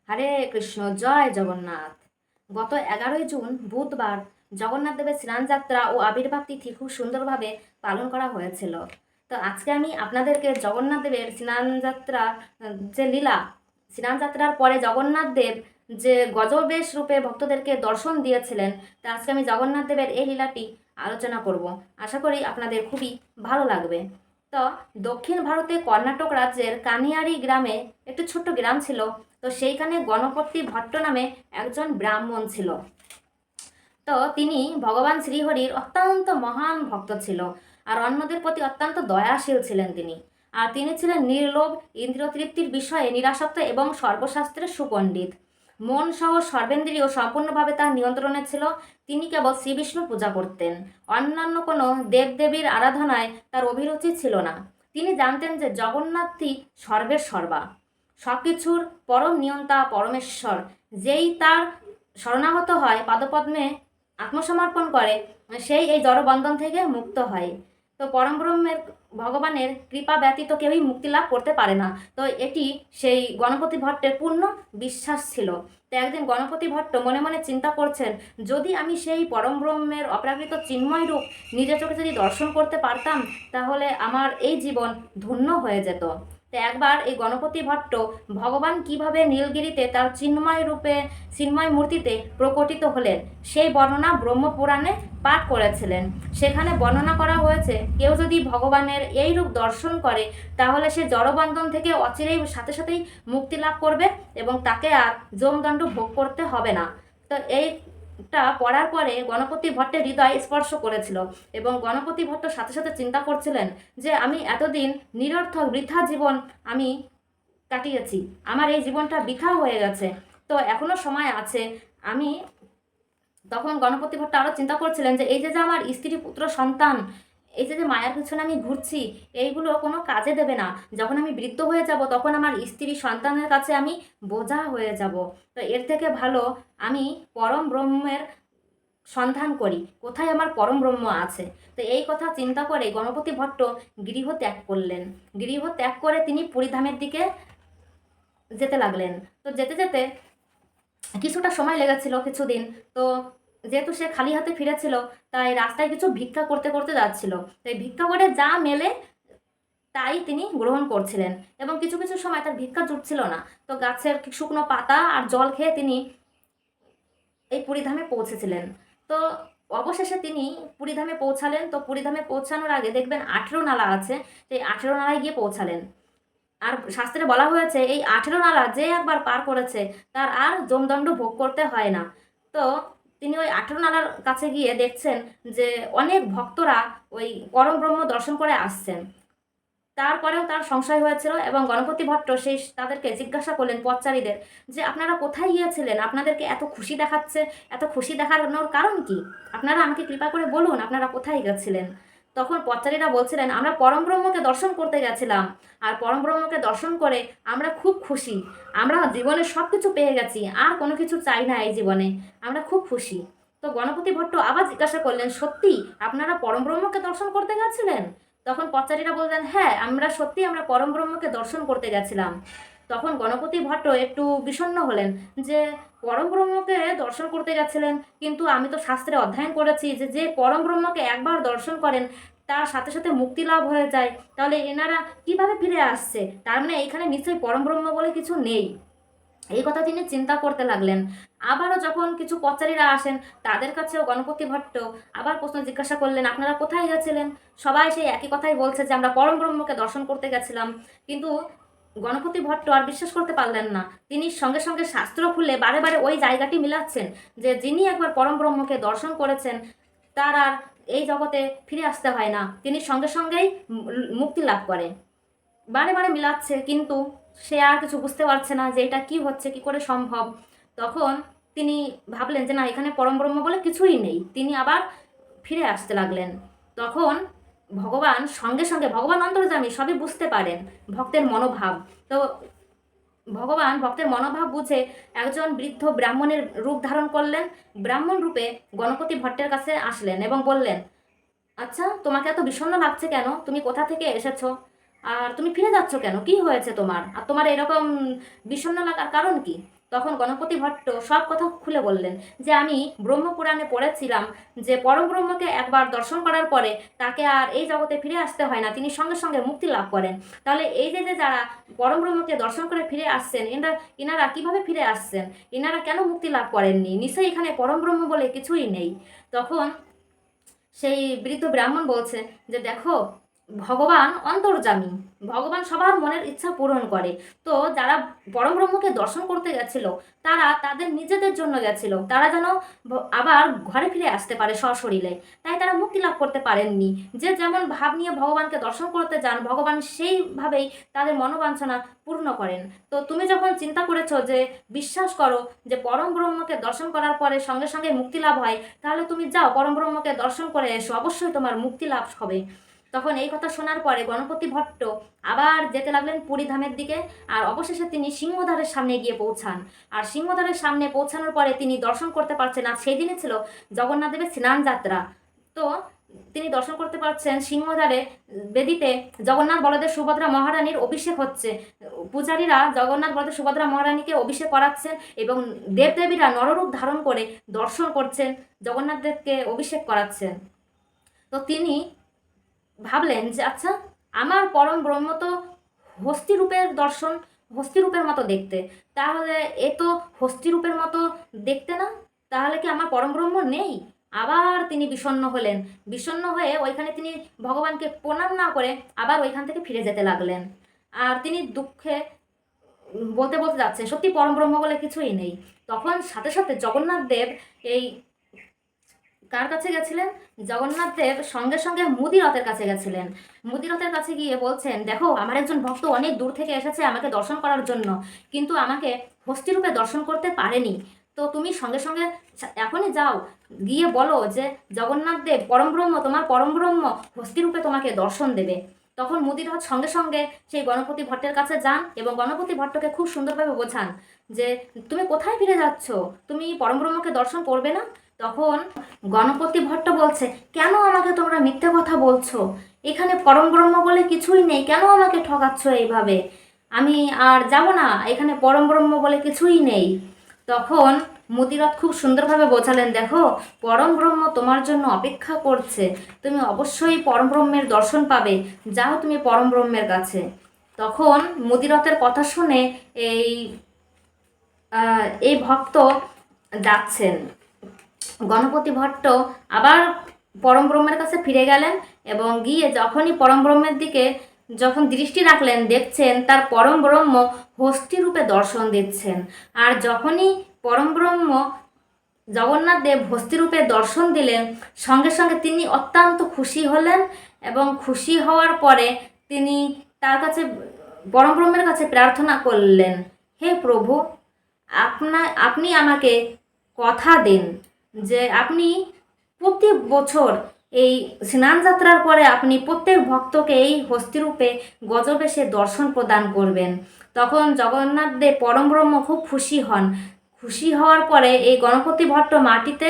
হরে কৃষ্ণ, জয় জগন্নাথ। গত 11ই জুন বুধবার জগন্নাথ দেবের স্নানযাত্রা ও আবির্ভাব তিথি খুব সুন্দরভাবে পালন করা হয়েছিল। তো আজকে আমি আপনাদেরকে জগন্নাথ দেবের স্নানযাত্রা যে লীলা, স্নানযাত্রার পরে জগন্নাথ দেব যে গজবেশ রূপে ভক্তদেরকে দর্শন দিয়েছিলেন, তা আজকে আমি জগন্নাথ দেবের এই লীলাটি আলোচনা করব। আশা করি আপনাদের খুবই ভালো লাগবে। তো দক্ষিণ ভারতে কর্ণাটক রাজ্যের কানিয়ারি গ্রামে একটি ছোট্ট গ্রাম ছিল। তো সেইখানে গণপতি ভট্ট নামে একজন ব্রাহ্মণ ছিল। তো তিনি ভগবান শ্রীহরির অত্যন্ত মহান ভক্ত ছিল, আর অন্যদের প্রতি অত্যন্ত দয়াশীল ছিলেন তিনি। আর তিনি ছিলেন নির্লোভ, ইন্দ্রিয় তৃপ্তির বিষয়ে নিরাসক্ত এবং সর্বশাস্ত্রের সুপণ্ডিত। মন সহ সর্বেন্দ্রিয় সম্পূর্ণভাবে তার নিয়ন্ত্রণে ছিল। তিনি কেবল শ্রীবিষ্ণু পূজা করতেন, অন্যান্য কোনো দেবদেবীর আরাধনায় তার অভিরুচি ছিল না। তিনি জানতেন যে জগন্নাথই সর্বের সর্বা, সব কিছুর পরম নিয়ন্তা পরমেশ্বর। যেই তার শরণাগত হয়, পাদপদ্মে আত্মসমর্পণ করে, সেই এই জড়বন্ধন থেকে মুক্ত হয়। তো পরমব্রহ্মের ভগবানের কৃপা ব্যতীত কেউই মুক্তি লাভ করতে পারে না। তো এটি সেই গণপতি ভট্টের পূর্ণ বিশ্বাস ছিল। তো একদিন গণপতি ভট্ট মনে মনে চিন্তা করছেন, যদি আমি সেই পরমব্রহ্মের অপ্রাকৃত চিন্ময় রূপ নিজের চোখে যদি দর্শন করতে পারতাম, তাহলে আমার এই জীবন ধন্য হয়ে যেত। তো একবার এই গণপতি ভট্ট ভগবান কিভাবে নীলগিরিতে তার চিন্ময় রূপে, চিন্ময় মূর্তিতে প্রকটিত হলেন, সেই বর্ণনা ব্রহ্মপুরাণে পাঠ করেছিলেন। সেখানে বর্ণনা করা হয়েছে, কেউ যদি ভগবানের এই রূপ দর্শন করে, তাহলে সে জড়বন্ধন থেকে অচিরেই সাথে সাথেই মুক্তি লাভ করবে এবং তাকে আর যমদণ্ড ভোগ করতে হবে না। তো এইটা পড়ার পরে গণপতি ভট্টের হৃদয় স্পর্শ করেছিল, এবং গণপতি ভট্ট সাথে সাথে চিন্তা করছিলেন যে আমি এতদিন নিরর্থক বৃথা জীবন আমি কাটিয়েছি, আমার এই জীবনটা বৃথা হয়ে গেছে, তো এখনো সময় আছে। আমি তখন গণপতি ভট্ট আরও চিন্তা করছিলেন যে এই যে যে আমার স্ত্রী পুত্র সন্তান, এই যে যে মায়ার পিছনে আমি ঘুরছি, এইগুলো কোনো কাজে দেবে না। যখন আমি বৃদ্ধ হয়ে যাব, তখন আমার স্ত্রী সন্তানের কাছে আমি বোঝা হয়ে যাব। তো এর থেকে ভালো আমি পরম ব্রহ্মের সন্ধান করি, কোথায় আমার পরম ব্রহ্ম আছে। তো এই কথা চিন্তা করে গণপতি ভট্ট গৃহ ত্যাগ করলেন। গৃহ ত্যাগ করে তিনি পুরীধামের দিকে যেতে লাগলেন। তো যেতে যেতে কিছুটা সময় লেগেছিল, কিছুদিন। তো যেহেতু সে খালি হাতে ফিরেছিল, তাই রাস্তায় কিছু ভিক্ষা করতে করতে যাচ্ছিল। তাই ভিক্ষা করে যা মেলে তাই তিনি গ্রহণ করছিলেন, এবং কিছু কিছু সময় তার ভিক্ষা জুটছিল না। তো গাছের শুকনো পাতা আর জল খেয়ে তিনি এই পুরীধামে পৌঁছেছিলেন। তো অবশেষে তিনি পুরীধামে পৌঁছালেন। তো পুরীধামে পৌঁছানোর আগে দেখবেন 18 নালা আছে, সেই 18 নালায় গিয়ে পৌঁছালেন। আর শাস্ত্রে বলা হয়েছে, এই 18 নালা যে একবার পার করেছে, তার আর যমদণ্ড ভোগ করতে হয় না। তো তিনি ওই 18 নালার কাছে গিয়ে দেখছেন যে অনেক ভক্তরা ওই পরম ব্রহ্ম দর্শন করে আসছেন। তারপরেও তার সংশয় হয়েছিল, এবং গণপতি ভট্ট সেই তাদেরকে জিজ্ঞাসা করলেন, পথচারীদের, যে আপনারা কোথায় গিয়েছিলেন? আপনাদেরকে এত খুশি দেখাচ্ছে, এত খুশি দেখানোর কারণ কি? আপনারা আমাকে কৃপা করে বলুন, আপনারা কোথায় গেছিলেন? তখন পথচারীরা বলছিলেন, আমরা পরম ব্রহ্মকে দর্শন করতে গেছিলাম, আর পরম ব্রহ্মকে দর্শন করে আমরা খুব খুশি। আমরা জীবনে সব কিছু পেয়ে গেছি, আর কোনো কিছু চাই না এই জীবনে, আমরা খুব খুশি। তো গণপতি ভট্ট আবার জিজ্ঞাসা করলেন, সত্যি আপনারা পরম ব্রহ্মকে দর্শন করতে গেছিলেন? তখন পথচারীরা বললেন, হ্যাঁ, আমরা পরম ব্রহ্মকে দর্শন করতে গেছিলাম। তখন গণপতি ভট্ট একটু বিষণ্ণ হলেন যে পরম ব্রহ্মকে দর্শন করতে গেছিলেন, কিন্তু আমি তো শাস্ত্রে অধ্যয়ন করেছি যে যে পরম ব্রহ্মকে একবার দর্শন করেন, তার সাথে সাথে মুক্তি লাভ হয়ে যায়। তাহলে এনারা কিভাবে ফিরে আসছে? তার মানে এইখানে নিশ্চয়ই পরম ব্রহ্ম বলে কিছু নেই। এই কথা তিনি চিন্তা করতে লাগলেন। আবারও যখন কিছু পথচারীরা আসেন, তাদের কাছেও গণপতি ভট্ট আবার প্রশ্ন জিজ্ঞাসা করলেন, আপনারা কোথায় গেছিলেন? সবাই সেই একই কথাই বলছে যে আমরা পরম ব্রহ্মকে দর্শন করতে গেছিলাম। কিন্তু গণপতি ভট্ট আর বিশ্বাস করতে পারলেন না। তিনি সঙ্গে সঙ্গে শাস্ত্র খুলে বারে বারে ওই জায়গাটি মিলাচ্ছেন, যে যিনি একবার পরম ব্রহ্মকে দর্শন করেছেন, তার আর এই জগতে ফিরে আসতে হয় না, তিনি সঙ্গে সঙ্গেই মুক্তি লাভ করেন। বারে বারে মিলাচ্ছে, কিন্তু সে আর কিছু বুঝতে পারছে না যে এটা কি হচ্ছে, কি করে সম্ভব। তখন তিনি ভাবলেন যে না, এখানে পরম ব্রহ্ম বলে কিছুই নেই। তিনি আবার ফিরে আসতে লাগলেন। তখন ভগবান সঙ্গে সঙ্গে, ভগবান অন্তর্যামী, সবই বুঝতে পারেন ভক্তের মনোভাব। তো ভগবান ভক্তের মনোভাব বুঝে একজন বৃদ্ধ ব্রাহ্মণের রূপ ধারণ করলেন। ব্রাহ্মণ রূপে গণপতি ভট্টের কাছে আসলেন এবং বললেন, আচ্ছা, তোমাকে এত বিষণ্ণ লাগছে কেন? তুমি কোথা থেকে এসেছো? আর তুমি ফিরে যাচ্ছ কেন? কি হয়েছে তোমার? আর তোমার এরকম বিষণ্ণ লাগার কারণ কি? তখন গণপতি ভট্ট সব কথা খুলে বললেন যে আমি ব্রহ্মপুরাণে পড়েছিলাম যে পরমব্রহ্মকে একবার দর্শন করার পরে তাকে আর এই জগতে ফিরে আসতে হয় না, তিনি সঙ্গে সঙ্গে মুক্তি লাভ করেন। তাহলে এই যে যে যারা পরমব্রহ্মকে দর্শন করে ফিরে আসছেন, এনারা কিভাবে ফিরে আসছেন, এনারা কেন মুক্তি লাভ করেননি? নিশ্চয়ই এখানে পরমব্রহ্ম বলে কিছুই নেই। তখন সেই বৃদ্ধ ব্রাহ্মণ বলছে যে দেখো, ভগবান অন্তর্যামী, ভগবান সবার মনের ইচ্ছা পূরণ করে। তো যারা পরমব্রহ্মকে দর্শন করতে গেছিল তারা তাদের নিজেদের জন্য গেছিল, তারা যেন আবার ঘরে ফিরে আসতে পারে সশরীরে, তাই তারা মুক্তি লাভ করতে পারেননি। যে যেমন ভাব নিয়ে ভগবানকে দর্শন করতে যান, ভগবান সেইভাবেই তাদের মনোবাঞ্ছনা পূর্ণ করেন। তো তুমি যখন চিন্তা করেছো যে বিশ্বাস করো যে পরম ব্রহ্মকে দর্শন করার পরে সঙ্গে সঙ্গে মুক্তি লাভ হয়, তাহলে তুমি যাও পরম ব্রহ্মকে দর্শন করে এসো, অবশ্যই তোমার মুক্তি লাভ হবে। তখন এই কথা শোনার পরে গণপতি ভট্ট আবার যেতে লাগলেন পুরী ধামের দিকে। আর অবশেষে তিনি সিংহদ্বারের সামনে গিয়ে পৌঁছান। আর সিংহদ্বারের সামনে পৌঁছানোর পরে তিনি দর্শন করতে পারছেন না, সেই দিনে ছিল জগন্নাথ দেবের স্নান যাত্রা। তো তিনি দর্শন করতে পারছেন সিংহদ্বারে বেদিতে জগন্নাথ বলদেব সুভদ্রা মহারানীর অভিষেক হচ্ছে। পূজারীরা জগন্নাথ বলদেব সুভদ্রা মহারানীকে অভিষেক করাচ্ছেন এবং দেবদেবীরা নররূপ ধারণ করে দর্শন করছেন, জগন্নাথ দেবকে অভিষেক করাচ্ছেন। তো তিনি ভাবলেন যে আচ্ছা, আমার পরম ব্রহ্ম তো হস্তিরূপের দর্শন, হস্তিরূপের মতো দেখতে, তাহলে এ তো হস্তিরূপের মতো দেখতে না, তাহলে কি আমার পরম ব্রহ্ম নেই? আবার তিনি বিষণ্ণ হলেন। বিষণ্ণ হয়ে ওইখানে তিনি ভগবানকে প্রণাম না করে আবার ওইখান থেকে ফিরে যেতে লাগলেন। আর তিনি দুঃখে বলতে বলতে যাচ্ছেন সত্যি পরম ব্রহ্ম বলে কিছুই নেই। তখন সাথে সাথে জগন্নাথ দেব এই কার কাছে গেছিলেন? জগন্নাথ দেব সঙ্গে সঙ্গে মুদিরথের কাছে গেছিলেন। মুদিরথের কাছে গিয়ে বলছেন দেখো, আমার একজন ভক্ত অনেক দূর থেকে এসেছে আমাকে দর্শন করার জন্য, কিন্তু আমাকে হস্তিরূপে দর্শন করতে পারেনি। তো তুমি সঙ্গে সঙ্গে এখনই যাও, গিয়ে বলো যে জগন্নাথ দেব পরমব্রহ্ম, তোমার পরমব্রহ্ম হস্তিরূপে তোমাকে দর্শন দেবে। তখন মুদিরথ সঙ্গে সঙ্গে সেই গণপতি ভট্টের কাছে যান এবং গণপতি ভট্টকে খুব সুন্দরভাবে বোঝান যে তুমি কোথায় ফিরে যাচ্ছ, তুমি পরমব্রহ্মকে দর্শন করবে না? তখন গণপতি ভট্ট বলছে কেন আমাকে তোমরা মিথ্যে কথা বলছো, এখানে পরম ব্রহ্ম বলে কিছুই নেই, কেন আমাকে ঠকাচ্ছ এইভাবে? আমি আর যাব না, এখানে পরম ব্রহ্ম বলে কিছুই নেই। তখন মুদিরথ খুব সুন্দরভাবে বোঝালেন দেখো, পরম ব্রহ্ম তোমার জন্য অপেক্ষা করছে, তুমি অবশ্যই পরম ব্রহ্মের দর্শন পাবে, যাও তুমি পরম ব্রহ্মের কাছে। তখন মুদিরথের কথা শুনে এই এই ভক্ত যাচ্ছেন। গণপতি ভট্ট আবার পরম ব্রহ্মের কাছে ফিরে গেলেন এবং গিয়ে যখনই পরম ব্রহ্মের দিকে যখন দৃষ্টি রাখলেন, দেখছেন তার পরম ব্রহ্ম হস্তিরূপে দর্শন দিচ্ছেন। আর যখনই পরম ব্রহ্ম জগন্নাথ দেব হস্তিরূপে দর্শন দিলেন, সঙ্গে সঙ্গে তিনি অত্যন্ত খুশি হলেন এবং খুশি হওয়ার পরে তিনি তার কাছে পরম ব্রহ্মের কাছে প্রার্থনা করলেন, হে প্রভু, আপনি আমাকে কথা দিন যে আপনি প্রতি বছর এই স্নান যাত্রার পরে আপনি প্রত্যেক ভক্তকে এই হস্তিরূপে গজবেশে দর্শন প্রদান করবেন। তখন জগন্নাথ দেব পরমব্রহ্ম খুব খুশি হন। খুশি হওয়ার পরে এই গণপতি ভট্ট মাটিতে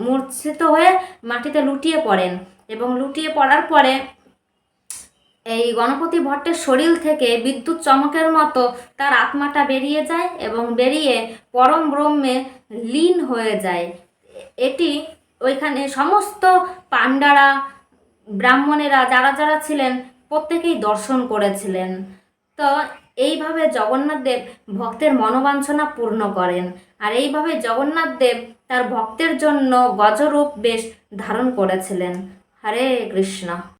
মূর্ছিত হয়ে মাটিতে লুটিয়ে পড়েন এবং লুটিয়ে পড়ার পরে এই গণপতি ভট্টের শরীর থেকে বিদ্যুৎ চমকের মতো তার আত্মাটা বেরিয়ে যায় এবং বেরিয়ে পরম ব্রহ্মে লীন হয়ে যায়। এটি ওইখানে সমস্ত পাণ্ডারা, ব্রাহ্মণেরা যারা যারা ছিলেন প্রত্যেকেই দর্শন করেছিলেন। তো এইভাবে জগন্নাথ দেব ভক্তের মনোবাঞ্ছনা পূর্ণ করেন। আর এইভাবে জগন্নাথ দেব তার ভক্তের জন্য গজরূপ বেশ ধারণ করেছিলেন। হরে কৃষ্ণ।